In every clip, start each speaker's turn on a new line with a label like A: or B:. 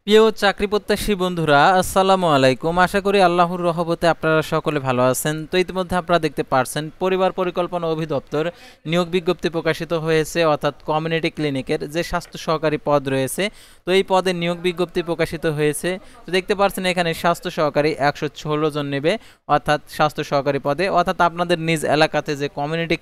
A: প্রিয় চাকরি প্রত্যাশী বন্ধুরা, আসসালামু আলাইকুম। আশা করি আল্লাহর রহমতে আপনারা সকলে ভালো আছেন। তো ইতিমধ্যে আপনারা দেখতে পারছেন পরিবার পরিকল্পনা অধিদপ্তর নিয়োগ বিজ্ঞপ্তি প্রকাশিত হয়েছে, অর্থাৎ কমিউনিটি ক্লিনিকের যে স্বাস্থ্য সহকারী পদ রয়েছে, তো এই পদের নিয়োগ বিজ্ঞপ্তি প্রকাশিত হয়েছে। তো দেখতে পাচ্ছেন এখানে স্বাস্থ্য সহকারী 116 জন নেবে, অর্থাৎ স্বাস্থ্য সহকারী পদে, অর্থাৎ আপনাদের নিজ এলাকাতে যে কমিউনিটি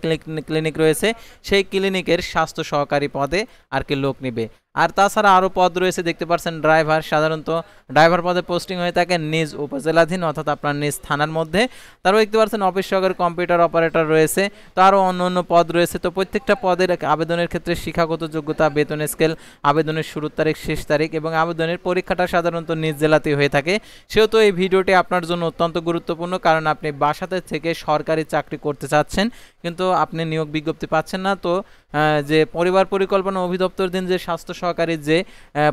A: ক্লিনিক রয়েছে সেই ক্লিনিকের স্বাস্থ্য সহকারী পদে আর কি লোক নেবে। আর তাছাড়া আরও পদ রয়েছে, দেখতে পাচ্ছেন ড্রাইভার, সাধারণত ড্রাইভার পদে পোস্টিং হয়ে থাকে নিজ উপজেলাধীন, অর্থাৎ আপনার নিজ থানার মধ্যে। তারপর দেখতে পাচ্ছেন অফিস সহকারী কম্পিউটার অপারেটর রয়েছে। তো আরও অন্য অন্য পদ রয়েছে। তো প্রত্যেকটা পদের আবেদনের ক্ষেত্রে শিক্ষাগত যোগ্যতা, বেতন স্কেল, আবেদনের শুরুর তারিখ, শেষ তারিখ এবং আবেদনের পরীক্ষাটা সাধারণত নিজ জেলাতেই হয়ে থাকে। সেহেতু এই ভিডিওটি আপনার জন্য অত্যন্ত গুরুত্বপূর্ণ, কারণ আপনি বাসাতে থেকে সরকারি চাকরি করতে চাচ্ছেন কিন্তু আপনি নিয়োগ বিজ্ঞপ্তি পাচ্ছেন না। তো যে পরিবার পরিকল্পনা অধিদপ্তরাধীন যে স্বাস্থ্য সহকারীর যে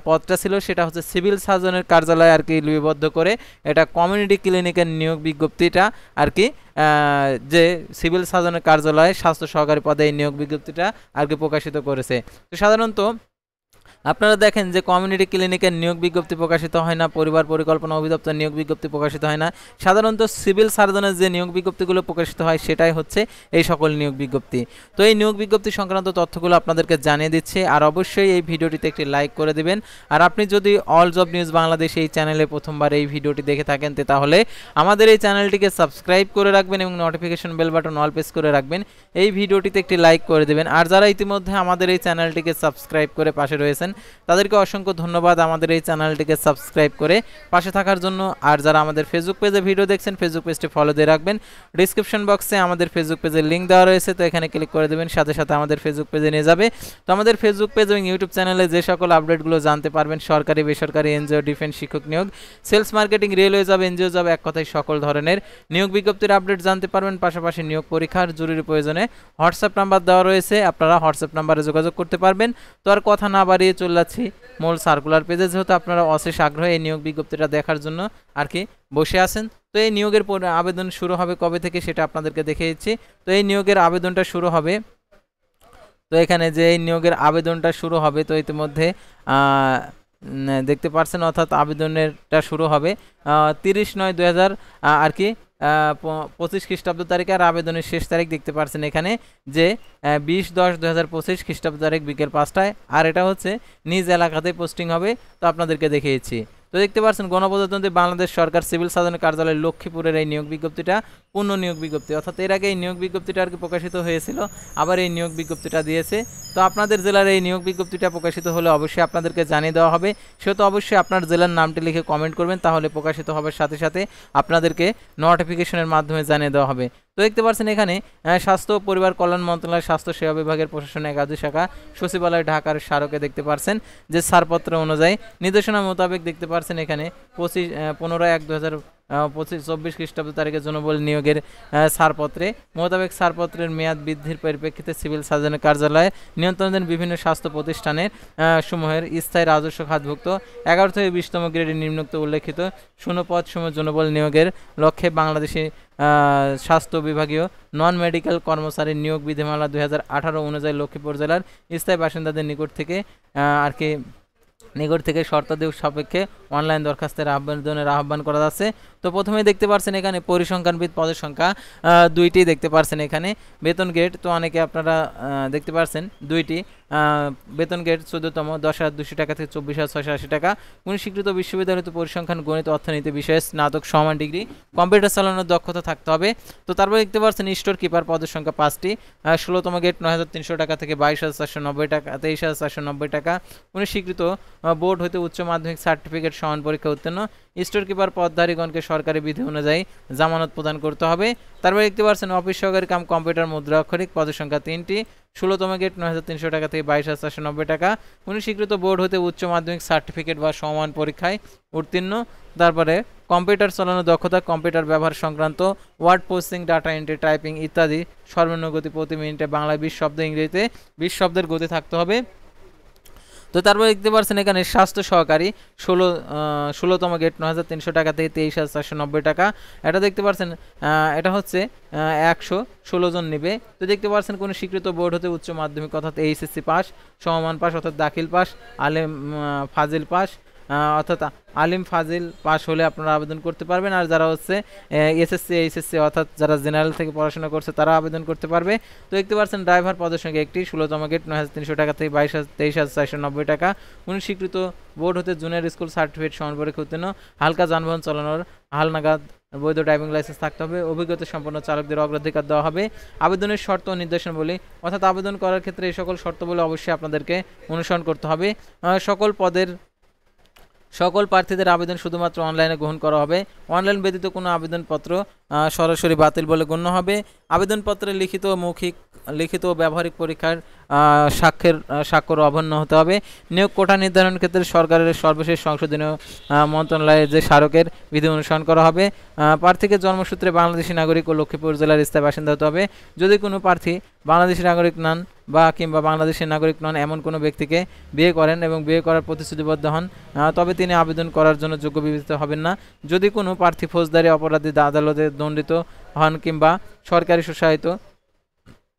A: পদটা ছিল সেটা হচ্ছে সিভিল সার্জনের কার্যালয়ে আর কি লিপিবদ্ধ করে এটা কমিউনিটি ক্লিনিকের নিয়োগ বিজ্ঞপ্তিটা আর কি যে সিভিল সার্জনের কার্যালয়ে স্বাস্থ্য সহকারী পদে এই নিয়োগ বিজ্ঞপ্তিটা আর কি প্রকাশিত করেছে। তো সাধারণত আপনারা দেখেন যে কমিউনিটি ক্লিনিকের নিয়োগ বিজ্ঞপ্তি প্রকাশিত হয় না, পরিবার পরিকল্পনা অধিদপ্তর নিয়োগ বিজ্ঞপ্তি প্রকাশিত হয় না। সাধারণত সিভিল সার্জনের যে নিয়োগ বিজ্ঞপ্তিগুলো প্রকাশিত হয় সেটাই হচ্ছে এই সকল নিয়োগ বিজ্ঞপ্তি। তো এই নিয়োগ বিজ্ঞপ্তি সংক্রান্ত তথ্যগুলো আপনাদেরকে জানিয়ে দিচ্ছি, আর অবশ্যই এই ভিডিওটিতে একটি লাইক করে দিবেন। আর আপনি যদি অল জব নিউজ বাংলাদেশ এই চ্যানেলে প্রথমবার এই ভিডিওটি দেখে থাকেন তাহলে আমাদের এই চ্যানেলটিকে সাবস্ক্রাইব করে রাখবেন এবং notification bell button all press করে রাখবেন। এই ভিডিওটিতে একটি লাইক করে দেবেন। আর যারা ইতিমধ্যে আমাদের এই চ্যানেলটিকে সাবস্ক্রাইব করে পাশে রয়েছেন তাদেরকে অসংখ্য ধন্যবাদ আমাদের এই চ্যানেলটিকে সাবস্ক্রাইব করে পাশে থাকার জন্য। আর যারা আমাদের ফেসবুক পেজে ভিডিও দেখছেন ফেসবুক পেজটি ফলো দিয়ে রাখবেন। ডিসক্রিপশন বক্সে আমাদের ফেসবুক পেজের লিঙ্ক দেওয়া রয়েছে, তো এখানে ক্লিক করে দেবেন, সাথে সাথে আমাদের ফেসবুক পেজে নিয়ে যাবে। তো আমাদের ফেসবুক পেজ এবং ইউটিউব চ্যানেলে যে সকল আপডেটগুলো জানতে পারবেন, সরকারি বেসরকারি এনজিও, ডিফেন্স, শিক্ষক নিয়োগ, sales marketing, railway job, NGO job, এক কথায় সকল ধরনের নিয়োগ বিজ্ঞপ্তির আপডেট জানতে পারবেন। পাশাপাশি নিয়োগ পরীক্ষার জরুরি প্রয়োজনে হোয়াটসঅ্যাপ নাম্বার দেওয়া রয়েছে, আপনারা হোয়াটসঅ্যাপ নাম্বারে যোগাযোগ করতে পারবেন। তো আর কথা না বাড়িয়ে চলে যাচ্ছি মূল সার্কুলার পেজে, যেহেতু আপনারা অশেষ আগ্রহে এই নিয়োগ বিজ্ঞপ্তিটা দেখার জন্য আর কি বসে আছেন। তো এই নিয়োগের আবেদন শুরু হবে কবে থেকে সেটা আপনাদেরকে দেখে দিচ্ছি। তো এই নিয়োগের আবেদনটা শুরু হবে, তো এখানে যে এই নিয়োগের আবেদনটা শুরু হবে, তো ইতিমধ্যে দেখতে পাচ্ছেন, অর্থাৎ আবেদনেরটা শুরু হবে 30/9/2000 আর কি 25 খ্রিস্টাব্দ তারিখে। আর আবেদনের শেষ তারিখ দেখতে পাচ্ছেন এখানে যে 20/10/2025 খ্রিস্টাব্দ তারিখ বিকেল 5টায়। আর এটা হচ্ছে নিজ এলাকাতে পোস্টিং হবে, তো আপনাদেরকে দেখিয়েছি। তো দেখতে পাচ্ছেন গণপ্রজাতন্ত্রী বাংলাদেশ সরকার সিভিল সার্জনের কার্যালয় লক্ষ্মীপুরের এই নিয়োগ বিজ্ঞপ্তিটা পূর্ণ নিয়োগ বিজ্ঞপ্তি, অর্থাৎ এর আগে এই নিয়োগ বিজ্ঞপ্তিটা আর কি প্রকাশিত হয়েছিল, আবার এই নিয়োগ বিজ্ঞপ্তিটা দিয়েছে। তো আপনাদের জেলার এই নিয়োগ বিজ্ঞপ্তিটা প্রকাশিত হলে অবশ্যই আপনাদেরকে জানিয়ে দেওয়া হবে। সেহেতু অবশ্যই আপনার জেলার নামটি লিখে কমেন্ট করবেন, তাহলে প্রকাশিত হবার সাথে সাথে আপনাদেরকে নোটিফিকেশনের মাধ্যমে জানিয়ে দেওয়া হবে। তো দেখতে পাচ্ছেন এখানে স্বাস্থ্য ও পরিবার কল্যাণ মন্ত্রণালয় স্বাস্থ্য সেবা বিভাগের প্রশাসন একাধিক শাখা সচিবালয় ঢাকার স্মারকে দেখতে পাচ্ছেন যে ছাড়পত্র অনুযায়ী নির্দেশনা মোতাবেক দেখতে পাচ্ছেন এখানে 15/1/2024 খ্রিস্টাব্দ তারিখের জন্য বলে নিয়োগের ছাড়পত্রে মোতাবেক ছাড়পত্রের মেয়াদ বৃদ্ধির পরিপ্রেক্ষিতে সিভিল সার্জনের কার্যালয়ে নিয়ন্ত্রণাধীন বিভিন্ন স্বাস্থ্য প্রতিষ্ঠানের সমূহের স্থায়ী রাজস্ব খাতভুক্ত 11 থেকে 20তম গ্রেডে নিম্নোক্ত উল্লেখিত শূন্যপদ সমূহ জনবল নিয়োগের লক্ষ্যে বাংলাদেশে স্বাস্থ্য বিভাগীয় নন মেডিকেল কর্মচারী নিয়োগ বিধিমালা 2018 অনুযায়ী লক্ষ্মীপুর জেলার স্থায়ী বাসিন্দাদের নিকট থেকে শর্তাদি সাপেক্ষে অনলাইন দরখাস্তের আবেদনের আহ্বান করা যাচ্ছে। তো প্রথমেই দেখতে পাচ্ছেন এখানে পরিসংখ্যানবিদ পদের সংখ্যা 2টি দেখতে পাচ্ছেন এখানে। বেতন গ্রেড তো অনেকে আপনারা দেখতে পাচ্ছেন 2টি বেতন গ্রেড 14তম 10,200 টাকা থেকে 24,680 টাকা। কোন স্বীকৃত বিশ্ববিদ্যালয় হতে পরিসংখ্যান, গণিত, অর্থনীতি বিষয়ে স্নাতক সমান ডিগ্রি, কম্পিউটার চালানোর দক্ষতা থাকতে হবে। তো তারপর দেখতে পাচ্ছেন স্টোর কিপার পদের সংখ্যা 5টি। 16তম গ্রেড 9,300 টাকা থেকে 22,490 টাকা 23,490 টাকা। কোন স্বীকৃত বোর্ড হতে উচ্চ মাধ্যমিক সার্টিফিকেট সমান পরীক্ষা উত্তীর্ণ স্টোর কিপার পদধারীগণকে সরকারি বিধি অনুযায়ী জামানত প্রদান করতে হবে। তারপর দেখতে পাচ্ছেন অফিস সহকারী কাম কম্পিউটার মুদ্রা অক্ষরিক পদের সংখ্যা 3টি। 16তম গ্রেড 9,300 টাকা থেকে 22,490 টাকা। কোন স্বীকৃত বোর্ড হতে উচ্চ মাধ্যমিক সার্টিফিকেট বা সমান পরীক্ষায় উত্তীর্ণ। তারপরে কম্পিউটার চালানোর দক্ষতা, কম্পিউটার ব্যবহার সংক্রান্ত word processing, data entry, typing ইত্যাদি সর্বনিম্ন গতি প্রতি মিনিটে বাংলায় 20 শব্দ, ইংরেজিতে 20 শব্দের গতি থাকতে হবে। তো তারপর দেখতে পাচ্ছেন এখানে স্বাস্থ্য সহকারী 16তম গ্রেড 9,300 টাকা থেকে 23,490 টাকা। এটা দেখতে পাচ্ছেন এটা হচ্ছে 116 জন নেবে। তো দেখতে পাচ্ছেন কোন স্বীকৃত বোর্ড হতে উচ্চ মাধ্যমিক অর্থাৎ এইচএসসি পাস, সমমান পাস অর্থাৎ দাখিল পাস, আলেম ফাজিল পাস, অর্থাৎ আলিম ফাজিল পাস হলে আপনারা আবেদন করতে পারবেন। আর যারা হচ্ছে এসএসসি এইচএসসি অর্থাৎ যারা জেনারেল থেকে পড়াশোনা করছে তারা আবেদন করতে পারবে। তো দেখতে পাচ্ছেন ড্রাইভার পদের সংখ্যা একটি, 16তম গেট 9,300 টাকা থেকে 23,490 টাকা। উনি স্বীকৃত বোর্ড হতে জুনিয়র স্কুল সার্টিফিকেট সমান পরীক্ষা উত্তীর্ণ, হালকা যানবাহন চালানোর হালনাগাদ বৈধ ড্রাইভিং লাইসেন্স থাকতে হবে, অভিজ্ঞতা সম্পন্ন চালকদের অগ্রাধিকার দেওয়া হবে। আবেদনের শর্ত ও নির্দেশনাবলী, অর্থাৎ আবেদন করার ক্ষেত্রে এই সকল শর্তগুলো অবশ্যই আপনাদেরকে অনুসরণ করতে হবে। সকল প্রার্থীদের আবেদন শুধুমাত্র অনলাইনে গ্রহণ করা হবে। অনলাইন ব্যতীত কোনো আবেদনপত্র সরাসরি বাতিল বলে গণ্য হবে। আবেদনপত্রে লিখিত ও ব্যবহারিক পরীক্ষার স্বাক্ষর অবন্য হতে হবে। নিয়োগ কোটা নির্ধারণ ক্ষেত্রে সরকারের সর্বশেষ সংশোধনীয় মন্ত্রণালয়ের যে স্মারকের বিধি অনুসরণ করা হবে। প্রার্থীকে জন্মসূত্রে বাংলাদেশী নাগরিক ও লক্ষ্মীপুর জেলার স্থায়ী বাসিন্দা হতে হবে। যদি কোনো প্রার্থী বাংলাদেশী নাগরিক নন কিংবা বাংলাদেশের নাগরিক নন এমন কোনো ব্যক্তিকে বিয়ে করেন এবং বিয়ে করার প্রতিশ্রুতিবদ্ধ হন, তবে তিনি আবেদন করার জন্য যোগ্য বিবেচিত হবেন না। যদি কোনো প্রার্থী ফৌজদারি অপরাধী আদালতে দণ্ডিত হন কিংবা সরকারি স্বশাসিত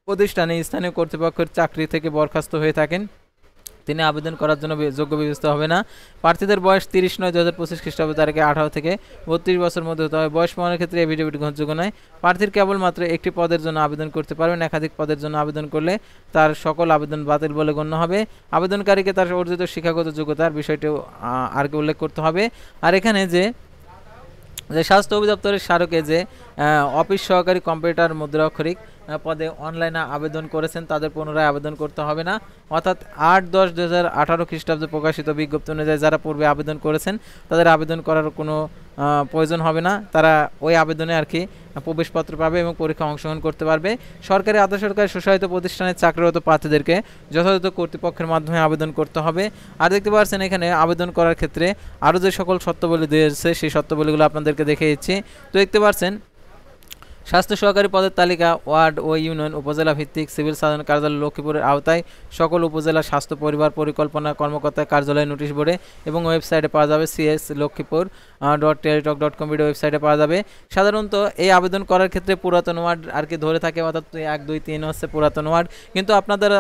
A: প্রতিষ্ঠানে স্থানীয় কর্তৃপক্ষের চাকরি থেকে বরখাস্ত হয়ে থাকেন, তিনি আবেদন করার জন্য যোগ্য বিবেচিত হবে না। প্রার্থীদের বয়স 30/9/2025 খ্রিস্টাব্দ তারিখে 18 থেকে 32 বছর মধ্যে হতে হবে। বয়স প্রমাণের ক্ষেত্রে এফিডেভিট গ্রহণযোগ্য নয়। প্রার্থীর কেবলমাত্র একটি পদের জন্য আবেদন করতে পারবেন। একাধিক পদের জন্য আবেদন করলে তার সকল আবেদন বাতিল বলে গণ্য হবে। আবেদনকারীকে তার অর্জিত শিক্ষাগত যোগ্যতার বিষয়টিও আর কি উল্লেখ করতে হবে। আর এখানে যে স্বাস্থ্য অধিদপ্তরের স্মারকে যে অফিস সহকারী কম্পিউটার মুদ্রা অক্ষরিক পদে অনলাইনে আবেদন করেছেন তাদের পুনরায় আবেদন করতে হবে না। অর্থাৎ 8/10/2018 খ্রিস্টাব্দে প্রকাশিত বিজ্ঞপ্তি অনুযায়ী যারা পূর্বে আবেদন করেছেন তাদের আবেদন করার কোনো প্রয়োজন হবে না। তারা ওই আবেদনে আর কি প্রবেশপত্র পাবে এবং পরীক্ষা অংশগ্রহণ করতে পারবে। সরকারি আধা সরকারি স্বশাসিত প্রতিষ্ঠানের চাকরিরত প্রার্থীদেরকে যথাযথ কর্তৃপক্ষের মাধ্যমে আবেদন করতে হবে। আর দেখতে পাচ্ছেন এখানে আবেদন করার ক্ষেত্রে আরও যে সকল শর্তাবলী দিয়েছে সেই শর্তাবলীগুলো আপনাদেরকে দেখে দিচ্ছি। তো দেখতে পাচ্ছেন স্বাস্থ্য সহকারী পদের তালিকা ওয়ার্ড ও ইউনিয়ন উপজেলা ভিত্তিক সিভিল সার্জন কার্যালয় লক্ষ্মীপুরের আওতায় সকল উপজেলা স্বাস্থ্য পরিবার পরিকল্পনা কর্মকর্তার কার্যালয়ে নোটিশ বোর্ডে এবং ওয়েবসাইটে পাওয়া যাবে। cs.lokkipur.teletalk.com ওয়েবসাইটে পাওয়া যাবে। সাধারণত এই আবেদন করার ক্ষেত্রে পুরাতন ওয়ার্ড আর কি ধরে থাকে, অর্থাৎ 1, 2, 3 হচ্ছে পুরাতন ওয়ার্ড। কিন্তু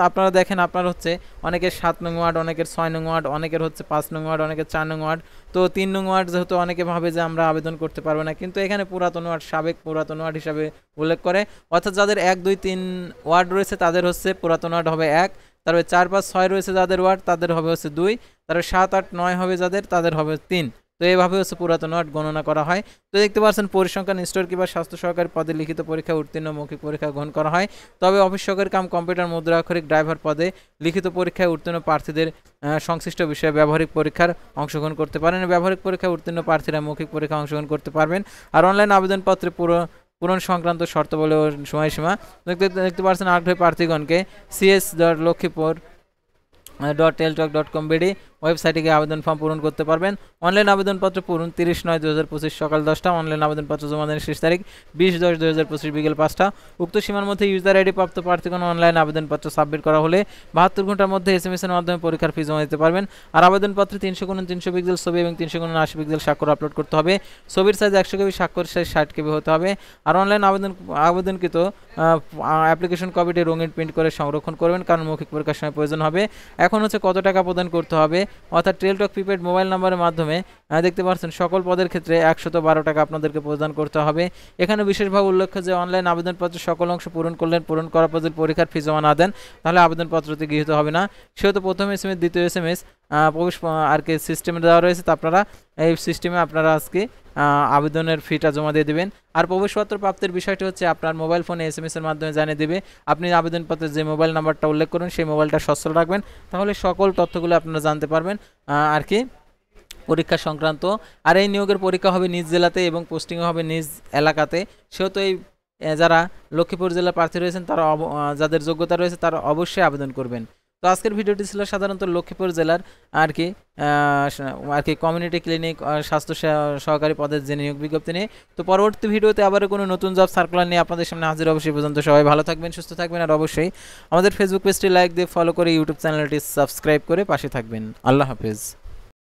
A: আপনারা দেখেন আপনার হচ্ছে অনেকের 7 নং ওয়ার্ড, অনেকের 6 নং ওয়ার্ড, অনেকের হচ্ছে 5 নং ওয়ার্ড, অনেকের 4 নং ওয়ার্ড। তো 3 নং ওয়ার্ড যেহেতু অনেকে ভাবে যে আমরা আবেদন করতে পারবো না, কিন্তু এখানে পুরাতন ওয়ার্ড সাবেক পুরাতন ওয়ার্ড হিসাবে উল্লেখ করে। অর্থাৎ যাদের 1, 2, 3 ওয়ার্ড রয়েছে তাদের হচ্ছে পুরাতন ওয়ার্ড হবে 1, তারপরে 4, 5, 6 রয়েছে যাদের ওয়ার্ড তাদের হবে হচ্ছে 2, তারপরে 7, 8, 9 হবে যাদের তাদের হবে 3। তো এইভাবে হচ্ছে পুরাতন ওয়ার্ড গণনা করা হয়। তো দেখতে পাচ্ছেন পরিসংখ্যান স্টোর কিংবা স্বাস্থ্য সহকারী পদে লিখিত পরীক্ষা উত্তীর্ণ মৌখিক পরীক্ষা গ্রহণ করা হয়। তবে অফিস সহকারী কাম কম্পিউটার মুদ্রা অক্ষরিক ড্রাইভার পদে লিখিত পরীক্ষায় উত্তীর্ণ প্রার্থীদের সংশ্লিষ্ট বিষয়ে ব্যবহারিক পরীক্ষার অংশগ্রহণ করতে পারেন। ব্যবহারিক পরীক্ষায় উত্তীর্ণ প্রার্থীরা মৌখিক পরীক্ষা অংশগ্রহণ করতে পারবেন। আর অনলাইন আবেদনপত্রে পূরণ সংক্রান্ত শর্তাবলী ও সময়সীমা দেখতে পাচ্ছেন। আগ্রহী প্রার্থীগণকে cs.lokkipur.teletalk.com ওয়েবসাইটে গিয়ে আবেদন ফর্ম পূরণ করতে পারবেন। অনলাইন আবেদনপত্র পূরণ 30/9/2025 সকাল 10টা। অনলাইন আবেদনপত্র জমা দেওয়ার শেষ তারিখ 20/10/2025 বিকেল 5টা। উক্ত সীমার মধ্যে ইউজার আইডি প্রাপ্ত প্রার্থীগণ অনলাইন আবেদনপত্র সাবমিট করা হলে 72 ঘন্টার মধ্যে SMS এর মাধ্যমে পরীক্ষার ফি জমা দিতে পারবেন। আর আবেদনপত্রে 300x300 পিক্সেল ছবি এবং 300x80 পিক্সেল স্বাক্ষর আপলোড করতে হবে। ছবির সাইজ 100 KB, স্বাক্ষর সাইজ 60 KB হতে হবে। আর অনলাইন আবেদনকৃত অ্যাপ্লিকেশন কপিটি রঙিন প্রিন্ট করে সংরক্ষণ করবেন, কারণ মৌখিক পরীক্ষার সময় প্রয়োজন হবে। এখন হচ্ছে কত টাকা প্রদান করতে হবে, অর্থাৎ টেলটক প্রিপেড মোবাইল নাম্বারের মাধ্যমে দেখতে পাচ্ছেন সকল পদের ক্ষেত্রে 112 টাকা আপনাদেরকে প্রদান করতে হবে। এখানে বিশেষভাবে উল্লেখ্য যে অনলাইন আবেদনপত্রের সকল অংশ পূরণ করার পর যদি পরীক্ষার ফি জমা না দেন তাহলে আবেদনপত্রটি গৃহীত হবে না। সেহেতু প্রথম SMS দ্বিতীয় SMS প্রবেশ আর কি সিস্টেমে দেওয়া রয়েছে, তো আপনারা এই সিস্টেমে আপনারা আজকে আবেদনের ফিটা জমা দিয়ে দেবেন। আর প্রবেশপত্র প্রাপ্তির বিষয়টি হচ্ছে আপনার মোবাইল ফোনে SMS এর মাধ্যমে জানিয়ে দেবে। আপনি আবেদনপত্রে যে মোবাইল নাম্বারটা উল্লেখ করুন সেই মোবাইলটা সচল রাখবেন, তাহলে সকল তথ্যগুলো আপনারা জানতে পারবেন আর কি পরীক্ষা সংক্রান্ত। আর এই নিয়োগের পরীক্ষা হবে নিজ জেলাতে এবং পোস্টিংও হবে নিজ এলাকাতে। সেহেতু এই যারা লক্ষ্মীপুর জেলার প্রার্থী রয়েছেন তারা যাদের যোগ্যতা রয়েছে তারা অবশ্যই আবেদন করবেন। তো আজকের ভিডিওটি ছিল সাধারণত লক্ষ্মীপুর জেলার আর কি কমিউনিটি ক্লিনিক স্বাস্থ্য সহকারী পদের যে নিয়োগ বিজ্ঞপ্তি নিয়ে। তো পরবর্তী ভিডিওতে আবার কোনো নতুন জব সার্কুলার নিয়ে আপনাদের সামনে হাজির। অবশ্যই পর্যন্ত সবাই ভালো থাকবেন, সুস্থ থাকবেন, আর অবশ্যই আমাদের ফেসবুক পেজটি লাইক দিয়ে ফলো করে ইউটিউব চ্যানেলটি সাবস্ক্রাইব করে পাশে থাকবেন। আল্লাহ হাফেজ।